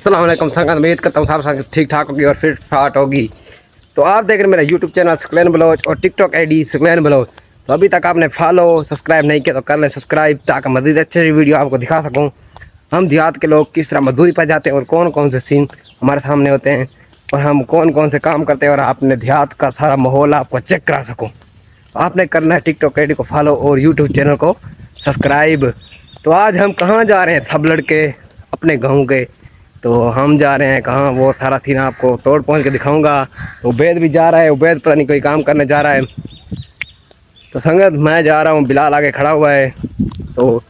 अस्सलाम वालेकुम संगत, उम्मीद करता हूँ सब ठीक ठाक होगी और फिट फाट होगी। तो आप देख रहे हैं मेरा यूट्यूब चैनल सकलैन बलोच और टिकटॉक आईडी सकलैन बलोच। तो अभी तक आपने फॉलो सब्सक्राइब नहीं किया तो कर लें सब्सक्राइब, ताकि मज़ीद अच्छे वीडियो आपको दिखा सकूँ। हम देहात के लोग किस तरह मजदूरी पर जाते हैं और कौन कौन से सीन हमारे सामने होते हैं और हम कौन कौन से काम करते हैं, और आपने देहात का सारा माहौल आपको चेक करा सकूँ। आपने करना है टिकटॉक आईडी को फॉलो और यूट्यूब चैनल को सब्सक्राइब। तो आज हम कहाँ जा रहे हैं, सब लड़के अपने गाँव के। तो हम जा रहे हैं कहाँ, वो सारा सीन आपको तोड़ पहुँच के दिखाऊंगा। उबैद भी जा रहा है, उबैद पता नहीं कोई काम करने जा रहा है। तो संगत मैं जा रहा हूँ, बिलाल आगे खड़ा हुआ है। तो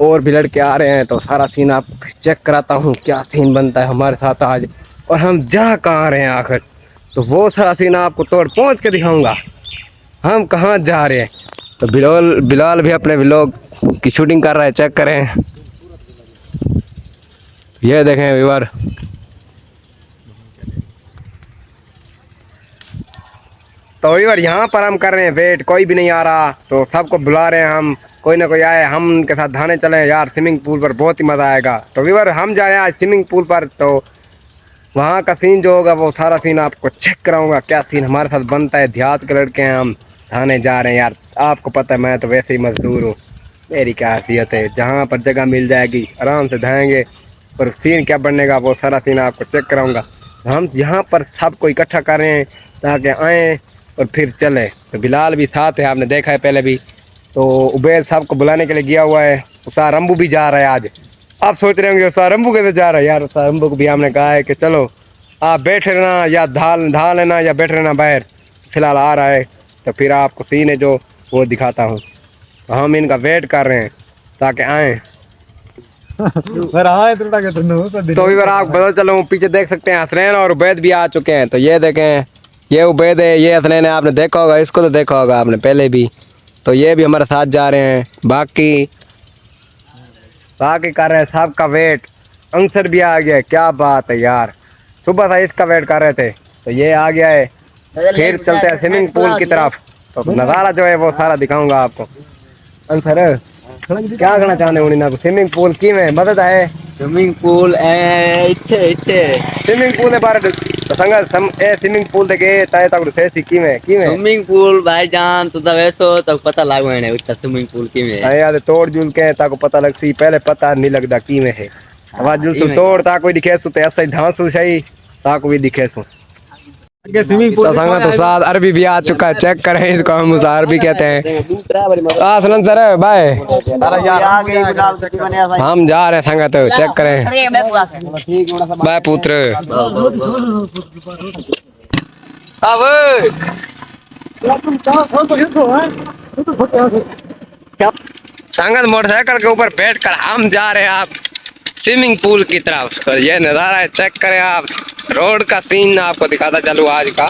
और भी लड़के आ रहे हैं, तो सारा सीन आप चेक कराता हूँ क्या सीन बनता है हमारे साथ आज, और हम जा कहाँ रहे हैं आखिर। तो वो सारा सीन आपको तोड़ पहुँच के दिखाऊंगा हम कहाँ जा रहे हैं। तो बिलाल बिलाल भी अपने व्लॉग की शूटिंग कर रहा है, चेक करें। ये देखें व्यूअर, तो व्यूअर यहाँ पर हम कर रहे हैं वेट, कोई भी नहीं आ रहा। तो सबको बुला रहे हैं हम, कोई ना कोई आए, हम उनके साथ धाने चले यार। स्विमिंग पूल पर बहुत ही मज़ा आएगा। तो व्यूअर हम जा रहे हैं आज स्विमिंग पूल पर। तो वहाँ का सीन जो होगा वो सारा सीन आपको चेक कराऊंगा, क्या सीन हमारे साथ बनता है। देहात के लड़के हैं हम, धाने जा रहे हैं यार। आपको पता है मैं तो वैसे ही मजदूर हूँ, मेरी क्या हैसियत है। जहाँ पर जगह मिल जाएगी आराम से धाएंगे, पर सीन क्या बनेगा वो सारा सीन आपको चेक कराऊंगा। हम यहाँ पर सबको इकट्ठा कर रहे हैं ताकि आएँ और फिर चले। तो बिलाल भी साथ है, आपने देखा है पहले भी। तो उबैद साहब को बुलाने के लिए गया हुआ है। उसा रंबू भी जा रहा है आज। आप सोच रहे होंगे उसा रंबू कैसे जा रहा है यार। उसा रंबू को भी हमने कहा है कि चलो आप बैठे रहना या ढा लेना या बैठे रहना बाहर, फिलहाल आ रहा है। तो फिर आपको सीन है जो वो दिखाता हूँ। तो हम इनका वेट कर रहे हैं ताकि आए। तो इधर आप बदल चलो, पीछे देख सकते हैं हसनैन और उबैद भी आ चुके हैं। तो ये देखें, ये उबैद है, ये हसनैन है। आपने देखा होगा इसको, तो देखा होगा आपने पहले भी। तो ये भी हमारे साथ जा रहे हैं। बाकी कर रहे हैं सबका वेट। अंसर भी आ गया है, क्या बात है यार, सुबह से इसका वेट कर रहे थे। तो ये आ गया है। फिर चलते हैं स्विमिंग पूल की तरफ। तो नज़ारा जो है वो सारा दिखाऊंगा आपको। अंसर क्या कहना चाहते हो उन्हें, स्विमिंग पूल की में मदद है। स्विमिंग पूल स्विमिंग पूल बारे तो संगत स्विमिंग पूल देखे ताए तक से की में स्विमिंग पूल भाईजान तो वैसो तो पता लागो है उसका स्विमिंग पूल की में यार तोड़ जुल के ताको पता लग सी, पहले पता नहीं लगता की में है। आवाज जुल सु तोड़ ताको दिखे सु, ते ऐसा धांसु सही ताको भी दिखे सु। तो संगत तो साथ अरबी भी आ चुका है, चेक करें इसको, हम उस अरबी कहते हैं। सलन सर बाय, हम जा रहे हैं संगत, चेक करें बाय पुत्र। अब संगत मोटरसाइकिल के ऊपर बैठकर हम जा रहे हैं आप स्विमिंग पूल की तरफ। तो ये नज़ारा है, चेक करें आप। रोड का सीन आपको दिखाता चलूँ आज का।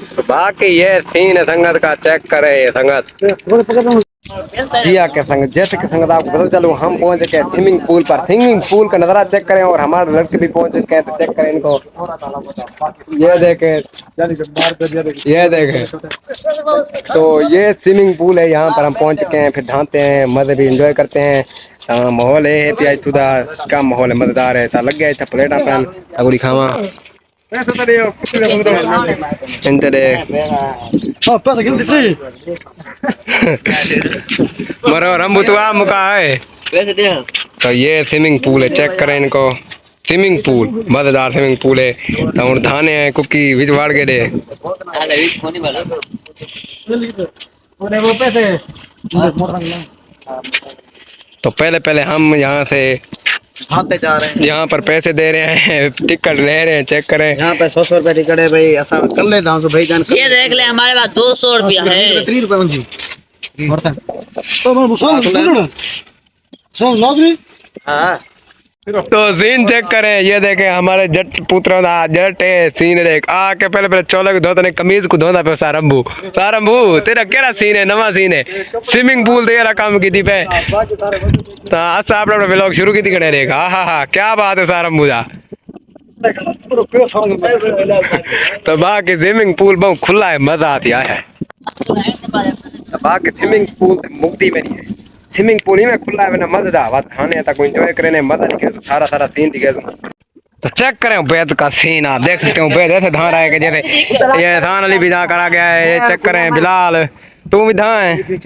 तो बाकी ये सीन है संगत का, चेक करें ये संगत। जी हाँ के संगत, जैसे कि संगत आपको पता चलूँ हम पहुंच चुके हैं स्विमिंग पूल पर। स्विमिंग पूल का नज़ारा चेक करें, और हमारे लड़के भी पहुंच चुके हैं। तो चेक करें इनको, ये देखें, ये देखें। तो ये स्विमिंग पूल है, यहाँ पर हम पहुंच चुके हैं। फिर नहाते हैं, मज़े भी इंजॉय करते हैं। माहौल है प्याज खुदा का माहौल है, मज़ेदार है। लग गया था प्लेट अपन अगुड़ी खावा मरो रंबू तो आ मुका है। तो ये स्विमिंग पूल है, चेक करें इनको। स्विमिंग पूल मजेदार स्विमिंग पूल है। तो थाने हैं कुकी विच वाड़ के दे। तो पहले हम यहाँ से जा रहे हैं, यहाँ पर पैसे दे रहे हैं, टिकट ले रहे हैं, चेक करें। यहाँ पे 100 रुपए टिकट है भाई। ऐसा कर ले दांसो भाई जान, ये देख ले हमारे पास 200 रुपया है। 3 रुपए हाँ। तो सीन चेक करें, ये देखें हमारे जट पुत्र जट है सीन देख आके पहले चोले को धोता, कमीज को धोता पे। सारंभू तेरा केरा सीन है, नवा सीन है। स्विमिंग पूल तेरा काम की थी पे। तो अच्छा अपना व्लॉग शुरू की थी खड़े रहेगा। हाँ क्या बात है सारंभू जा। तो बाकी स्विमिंग पूल बहुत खुला है, मजा आती है। बाकी स्विमिंग पूल मुक्ति में नहीं है, स्विमिंग पूल ही में खुला है मैंने मजेदार बात खाने तक एंजॉय करने मजा नहीं तो सारा सारा सीन दिखे तो चेक करें उबैद का सीन आप देख सकते हो उबैद ऐसे धान रहा है कि जैसे ये धान अली भी धान करा गया है ये चेक करें बिलाल तू भी धान है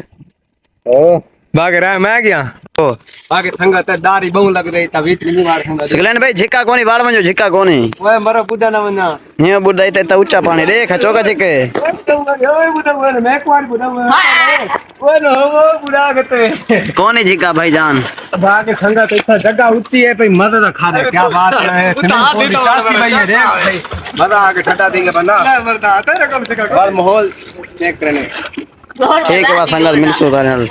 ओ बाकी रहा मैं गया ओ बाकी संगत दारी बहु लग रही तभी इतनी मार संगत सकलेन भाई झिका कोनी वाड़ में जो झिका कोनी ओए मरो बुढ़ा ना वना ये बुढ़ा इते त ऊंचा पानी देख चौका झिके ओए बुढ़ा वो मैं एक बार बुढ़ा वो नो वो बुढ़ा करते कोनी झिका भाईजान बाकी संगत इतना जगह ऊंची है भाई मजा ना खा दे क्या बात है स्विमिंग पूल की काशी भाई है देख भाई मजा आके ठंडा देंगे बंदा मरदा तेरे कम से कम और माहौल चेक करने ठीक है बस संगत मिलसो करन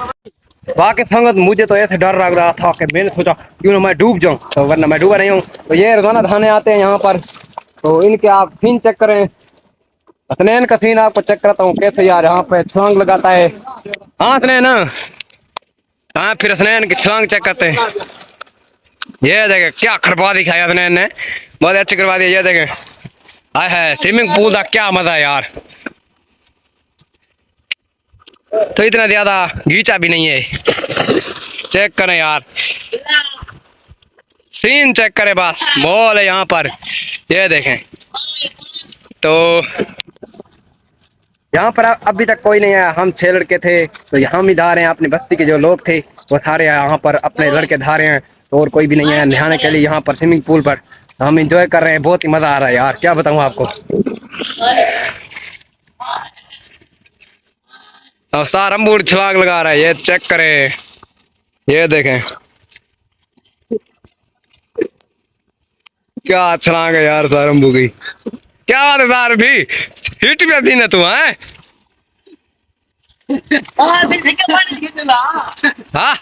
बाकी संगत मुझे तो ऐसे डर लग रहा था कि मैंने सोचा क्यों ना मैं डूब जाऊं तो वरना मैं डूबा नहीं हूं तो ये रोजाना थाने आते हैं यहाँ पर तो इनके आप सीन चेक करें हसनैन का सीन आपको चेक करता हूँ कैसे यार यहाँ पे छलांग लगाता है हाँ हसनैन हाँ फिर हसनैन की छलांग चेक करते हैं ये देखे क्या खरबा दिखाया हसनैन ने बहुत अच्छी करवा दिया ये देखे आए है स्विमिंग पूल का क्या मजा है यार तो इतना ज्यादा गीचा भी नहीं है चेक करें यार सीन चेक करें बस मॉल है यहाँ पर ये देखें तो यहाँ पर अभी तक कोई नहीं आया हम 6 लड़के थे तो हम ही धा रहे हैं अपनी बस्ती के जो लोग थे वो सारे यहाँ पर अपने लड़के धा रहे हैं तो और कोई भी नहीं आया नहाने के लिए यहाँ पर स्विमिंग पूल पर तो हम इंजॉय कर रहे हैं बहुत ही मजा आ रहा है यार क्या बताऊँ आपको अब सारंबूर छलांग लगा रहा है ये चेक करें ये देखें क्या छलांग है यार सारंबू की क्या बात है सार भी हिट भी थी ना तू है हाँ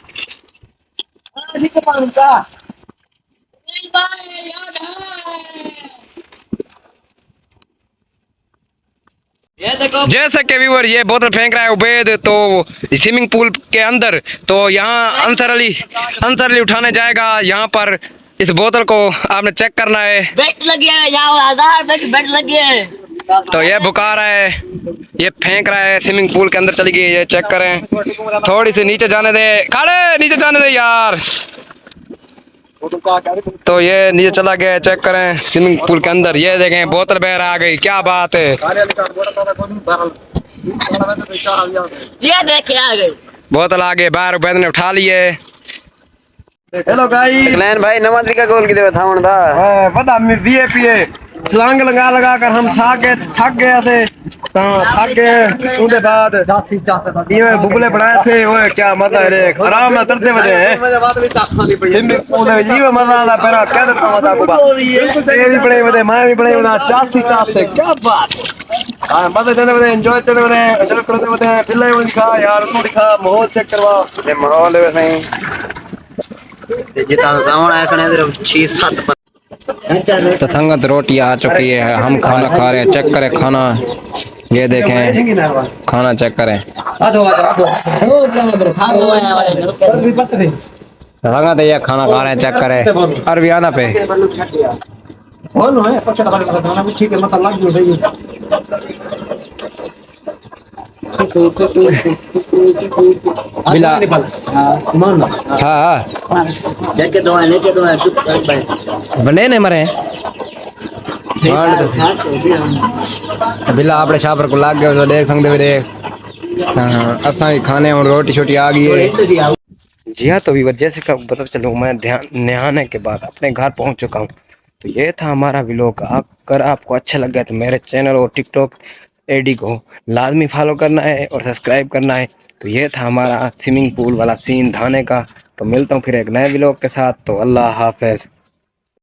जैसे कि व्यूअर ये बोतल फेंक रहा है उबैद तो स्विमिंग पूल के अंदर तो यहाँ अंसर अली उठाने जाएगा यहाँ पर इस बोतल को आपने चेक करना है बेट लगी है यहाँ 1000 बेट लगी है तो ये बुका रहा है ये फेंक रहा है स्विमिंग पूल के अंदर चली गई ये चेक करें थोड़ी सी नीचे जाने दे खड़े नीचे जाने दे यार तो ये नीचे चला गया चेक करें स्विमिंग पूल के अंदर ये देखें बोतल बहर आ गई क्या बात है ये देखिए आ गई बोतल आ गई बाहर उबैद ने उठा ली है हेलो गाइस सकलेन भाई नमाज का गोल की देवे थावन दा पता मैं वीआईपी है छलांग लगा कर हम थक गए थे तो थक गए उसके बाद ये बुबले बनाए थे ओए क्या मजा है रे आराम में करते बजे हैं ये मजा आला पहला क्या देता मजा आपको ये भी बड़े बजे मैं भी बड़े बजा चास से क्या बात हां मजा चलने बजे एंजॉय चलने बजे एंजॉय करते बजे पिल्ले वो दिखा यार तू दिखा माहौल चेक करवा ये माहौल है सही जिता गावण है कने इधर 6-7 तो संगत रोटी आ चुकी है हम खाना खा रहे हैं चेक करें खाना ये देखें खाना चेक करें संगत ये खाना खा रहे हैं चेक करें अरबी आना पे बिला हाँ लेके दो बने ने मरे बिला आपने छापर को लाग गया तो देख सकते हुए देख असा भी खाने और रोटी छोटी आ गई है जी हाँ तो भी जैसे का पता चलो मैं नहाने के बाद अपने घर पहुंच चुका हूँ तो ये था हमारा व्लॉग अगर आपको अच्छा लग गया तो मेरे चैनल और टिकटॉक एडी को लाजमी फॉलो करना है और सब्सक्राइब करना है तो ये था हमारा स्विमिंग पूल वाला सीन धाने का तो मिलता हूँ फिर एक नए व्लॉग के साथ तो अल्लाह हाफिज।